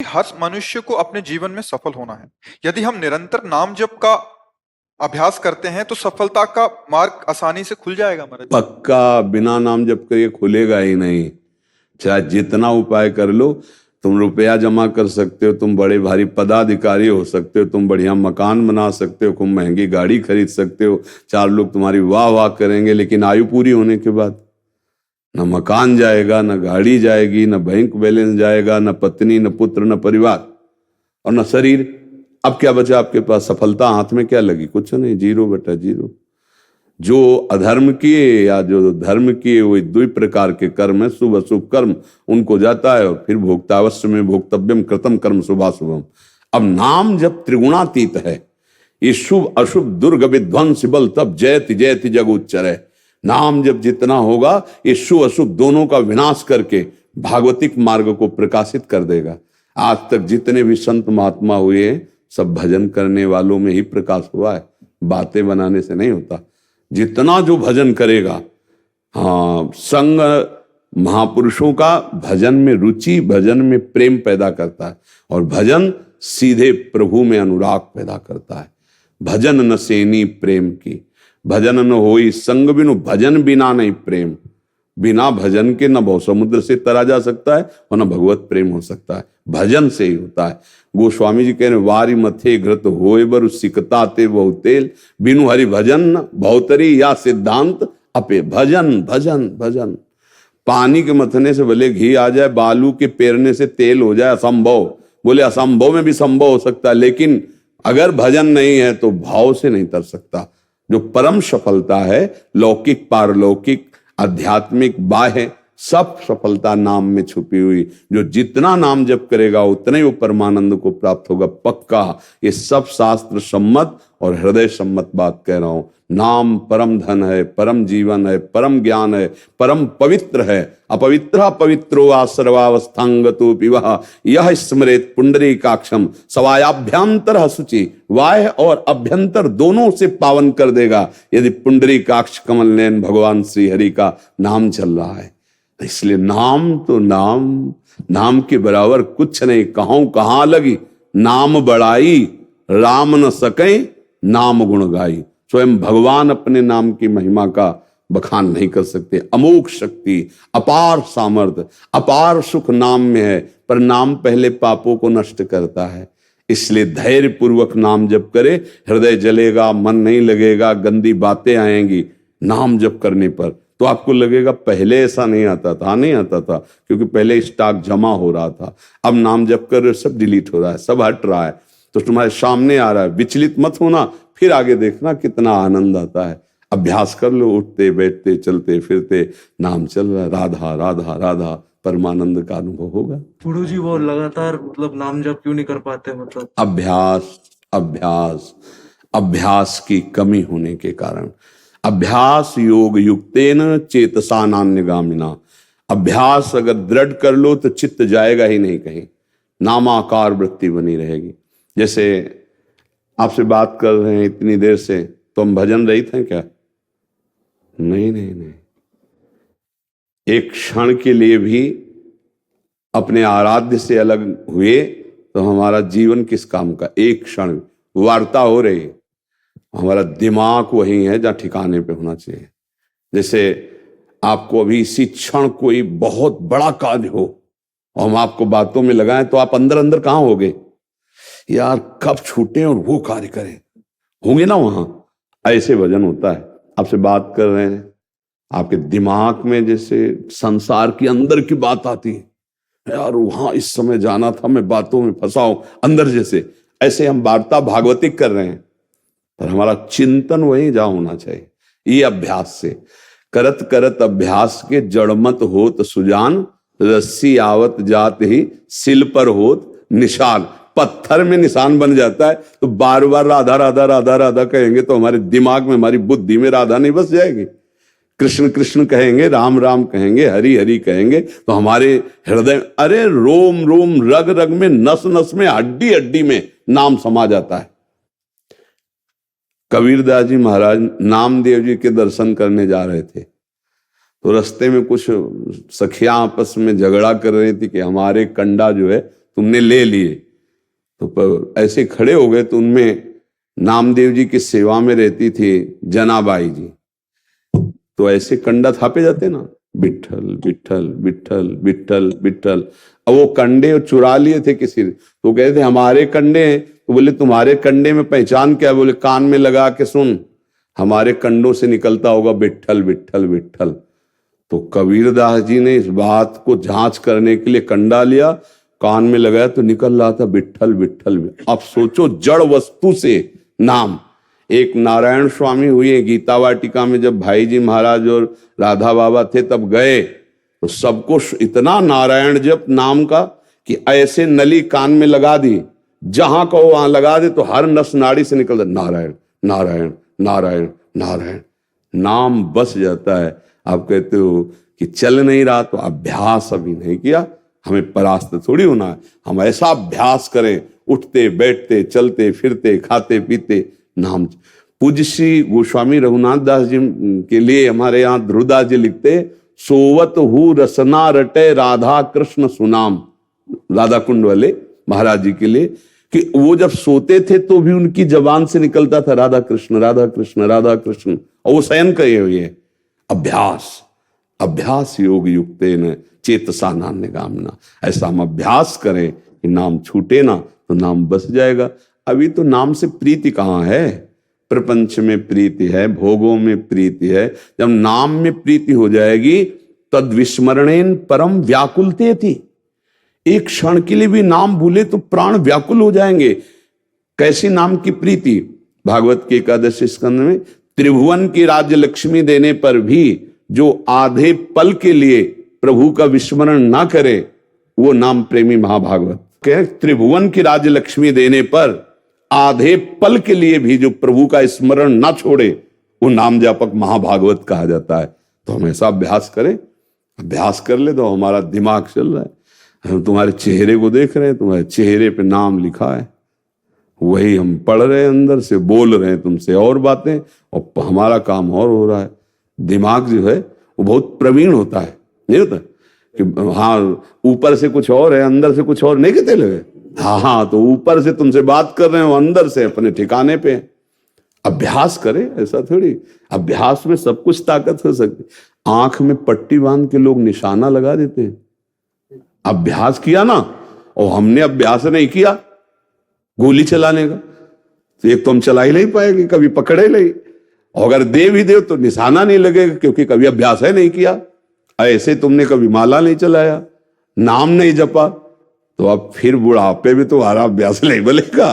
हर मनुष्य को अपने जीवन में सफल होना है। यदि हम निरंतर नाम जप का अभ्यास करते हैं तो सफलता का मार्ग आसानी से खुल जाएगा महाराज। पक्का बिना नाम जप के ये खुलेगा ही नहीं। चाहे जितना उपाय कर लो, तुम रुपया जमा कर सकते हो, तुम बड़े भारी पदाधिकारी हो सकते हो, तुम बढ़िया मकान बना सकते हो, खूब महंगी गाड़ी खरीद सकते हो, 4 लोग तुम्हारी वाह वाह करेंगे, लेकिन आयु पूरी होने के बाद न मकान जाएगा, न गाड़ी जाएगी, न बैंक बैलेंस जाएगा, न पत्नी, न पुत्र, न परिवार और न शरीर। अब क्या बचा आपके पास? सफलता हाथ में क्या लगी? कुछ नहीं, 0/0। जो अधर्म किए या जो धर्म किए, वो 2 प्रकार के कर्म है, शुभ अशुभ कर्म, उनको जाता है और फिर भोक्तावश्य में भोक्तव्यम कृतम कर्म शुभाशुभम। अब नाम जब त्रिगुणातीत है, ये शुभ अशुभ दुर्ग विध्वंस बल तब जयति जयति जग उच्चरय। नाम जब जितना होगा, ये शुभ अशुभ दोनों का विनाश करके भागवतिक मार्ग को प्रकाशित कर देगा। आज तक जितने भी संत महात्मा हुए हैं, सब भजन करने वालों में ही प्रकाश हुआ है, बातें बनाने से नहीं होता। जितना जो भजन करेगा, हाँ, संग महापुरुषों का भजन में रुचि, भजन में प्रेम पैदा करता है, और भजन सीधे प्रभु में अनुराग पैदा करता है। भजन न सेनी प्रेम की, भजन न होई संग बिनु, भजन बिना नहीं प्रेम। बिना भजन के न भव समुद्र से तरा जा सकता है और न भगवत प्रेम हो सकता है, भजन से ही होता है। गोस्वामी जी कह रहे, वारी मथे घृत होए बर सिकता ते बहु तेल, बिनु हरि भजन भवतरी या सिद्धांत अपे। भजन भजन भजन। पानी के मथने से भले घी आ जाए, बालू के पेरने से तेल हो जाए, असंभव। बोले असंभव में भी संभव हो सकता है, लेकिन अगर भजन नहीं है तो भाव से नहीं तर सकता। जो परम सफलता है, लौकिक पारलौकिक आध्यात्मिक बाह्य, सब सफलता नाम में छुपी हुई। जो जितना नाम जप करेगा उतना ही वो परमानंद को प्राप्त होगा, पक्का। ये सब शास्त्र सम्मत और हृदय सम्मत बात कह रहा हूं। नाम परम धन है, परम जीवन है, परम ज्ञान है, परम पवित्र है। अपवित्र पवित्रो वा सर्वावस्थांगतो पिवः यह स्मरेत पुंडरीकाक्षम सवायाभ्यंतर शुचि। वाय और अभ्यंतर दोनों से पावन कर देगा यदि पुंडरीकाक्ष कमल नयन भगवान श्री हरि का नाम चल रहा है। इसलिए नाम तो नाम के बराबर कुछ नहीं। कहूं कहां लगी नाम बढ़ाई, राम न सके नाम गुण गाई। स्वयं भगवान अपने नाम की महिमा का बखान नहीं कर सकते। अमोघ शक्ति, अपार सामर्थ्य, अपार सुख नाम में है, पर नाम पहले पापों को नष्ट करता है। इसलिए धैर्य पूर्वक नाम जप करे, हृदय जलेगा, मन नहीं लगेगा, गंदी बातें आएंगी। नाम जप करने पर तो आपको लगेगा पहले ऐसा नहीं आता था, नहीं आता था, क्योंकि पहले स्टॉक जमा हो रहा था। अब नाम जप कर सब डिलीट हो रहा है, सब हट रहा है, तो तुम्हारे सामने आ रहा है। विचलित मत होना, फिर आगे देखना कितना आनंद आता है। अभ्यास कर लो, उठते बैठते चलते फिरते नाम चल रहा है, राधा राधा राधा, परमानंद का अनुभव होगा। गुरु जी वो लगातार मतलब नाम जप क्यों नहीं कर पाते? मतलब अभ्यास अभ्यास अभ्यास की कमी होने के कारण। अभ्यास योग युक्तेन चेतसा नान्यगामिना। अभ्यास अगर दृढ़ कर लो तो चित्त जाएगा ही नहीं कहीं, नामाकार वृत्ति बनी रहेगी। जैसे आपसे बात कर रहे हैं इतनी देर से, तो हम भजन रहित हैं क्या? नहीं नहीं नहीं। एक क्षण के लिए भी अपने आराध्य से अलग हुए तो हमारा जीवन किस काम का? एक क्षण वार्ता हो रही है, हमारा दिमाग वही है जहां ठिकाने पे होना चाहिए। जैसे आपको अभी इसी क्षण कोई बहुत बड़ा कार्य हो और हम आपको बातों में लगाएं, तो आप अंदर अंदर कहां होगे? यार कब छूटे और वो कार्य करें, होंगे ना वहां। ऐसे भजन होता है। आपसे बात कर रहे हैं, आपके दिमाग में जैसे संसार की अंदर की बात आती है, यार वहां इस समय जाना था, मैं बातों में फंसा हूं अंदर जैसे। ऐसे हम वार्ता भागवतिक कर रहे हैं, पर हमारा चिंतन वही जहां होना चाहिए। ये अभ्यास से करत करत अभ्यास के जड़मत होत सुजान, रस्सी आवत जात ही सिल पर होत निशान। पत्थर में निशान बन जाता है, तो बार बार राधा राधा राधा राधा कहेंगे तो हमारे दिमाग में, हमारी बुद्धि में राधा नहीं बस जाएगी। कृष्ण कृष्ण कहेंगे, राम राम कहेंगे, हरि हरि कहेंगे, तो हमारे हृदय, अरे रोम रोम रग रग में, नस नस में, हड्डी हड्डी में नाम समा जाता है। कबीरदास जी महाराज नामदेव जी के दर्शन करने जा रहे थे, तो रास्ते में कुछ सखियां आपस में झगड़ा कर रही थी कि हमारे कंडा जो है तुमने ले लिए। तो ऐसे खड़े हो गए, तो उनमें नामदेव जी की सेवा में रहती थी जनाबाई जी। तो ऐसे कंडा थापे जाते ना, विठल विठल विठल विठल विठल। अब वो कंडे चुरा लिए थे किसी ने, तो कहते थे हमारे कंडे हैं। तो बोले तुम्हारे कंडे में पहचान क्या? बोले कान में लगा के सुन, हमारे कंडों से निकलता होगा विठल विठल विठल। तो कबीरदास जी ने इस बात को जांच करने के लिए कंडा लिया, कान में लगाया तो निकल रहा था विठल विठल। अब सोचो, जड़ वस्तु से नाम। एक नारायण स्वामी हुए गीता वाटिका में, जब भाई जी महाराज और राधा बाबा थे तब गए, तो सबको इतना नारायण जप नाम का कि ऐसे नली कान में लगा दी, जहां कहो वहां लगा दे, तो हर नस नाड़ी से निकलता नारायण नारायण नारायण नारायण। नाम बस जाता है। आप कहते हो कि चल नहीं रहा, तो अभ्यास अभी नहीं किया। हमें परास्त थोड़ी होना है, हम ऐसा अभ्यास करें, उठते बैठते चलते फिरते खाते पीते नाम। पूज्य श्री गोस्वामी रघुनाथ दास जी के लिए हमारे यहाँ ध्रुवदास जी लिखते, सोवत हु रसना रटे राधा कृष्ण सुनाम। राधा कुंड वाले महाराज जी के लिए, कि वो जब सोते थे तो भी उनकी जबान से निकलता था राधा कृष्ण राधा कृष्ण राधा कृष्ण, और वो शयन कहे हुए हैं। अभ्यास अभ्यास योग युक्तेन चेतसा नान्यगामिना। ऐसा हम अभ्यास करें कि नाम छूटे ना, तो नाम बस जाएगा। अभी तो नाम से प्रीति कहाँ है? प्रपंच में प्रीति है, भोगों में प्रीति है। जब नाम में प्रीति हो जाएगी, तद विस्मरणेन परम व्याकुलते थी। एक क्षण के लिए भी नाम भूले तो प्राण व्याकुल हो जाएंगे। कैसी नाम की प्रीति? भागवत के 11 स्कंद में, त्रिभुवन की राज्य लक्ष्मी देने पर भी जो आधे पल के लिए प्रभु का विस्मरण ना करे, वो नाम प्रेमी महाभागवत। कहे त्रिभुवन की राज्य लक्ष्मी देने पर आधे पल के लिए भी जो प्रभु का स्मरण ना छोड़े, वो नाम जापक महाभागवत कहा जाता है। तो हम ऐसा अभ्यास करें, अभ्यास कर ले तो हमारा दिमाग चल रहा है। हम तुम्हारे चेहरे को देख रहे हैं, तुम्हारे चेहरे पे नाम लिखा है, वही हम पढ़ रहे हैं, अंदर से बोल रहे हैं तुमसे और बातें, और हमारा काम और हो रहा है। दिमाग जो है वो बहुत प्रवीण होता है, नहीं होता कि हाँ ऊपर से कुछ और है अंदर से कुछ और, नहीं कहते लगे। हाँ, तो ऊपर से तुमसे बात कर रहे हो, अंदर से अपने ठिकाने पे। अभ्यास करें, ऐसा थोड़ी। अभ्यास में सब कुछ ताकत हो सकती। आंख में पट्टी बांध के लोग निशाना लगा देते हैं। अभ्यास किया ना, और हमने अभ्यास नहीं किया गोली चलाने का, तो एक तो हम चला ही नहीं पाएंगे, कभी पकड़े नहीं। और अगर दे भी दे तो निशाना नहीं लगेगा, क्योंकि कभी अभ्यास है नहीं किया। ऐसे तुमने कभी माला नहीं चलाया, नाम नहीं जपा, तो अब फिर बुढ़ापे में तुम्हारा अभ्यास नहीं बनेगा।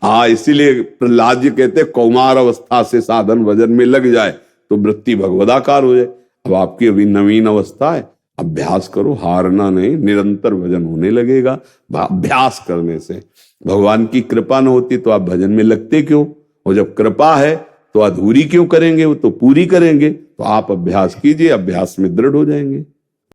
हाँ, इसीलिए प्रहलाद जी कहते कौमार अवस्था से साधन भजन में लग जाए तो वृत्ति भगवदाकार हो जाए। अब आपकी अभी नवीन अवस्था है, अभ्यास करो, हारना नहीं, निरंतर भजन होने लगेगा। अभ्यास करने से भगवान की कृपा न होती तो आप भजन में लगते क्यों? और जब कृपा है तो अधूरी क्यों करेंगे, वो तो पूरी करेंगे। तो आप अभ्यास कीजिए, अभ्यास में दृढ़ हो जाएंगे।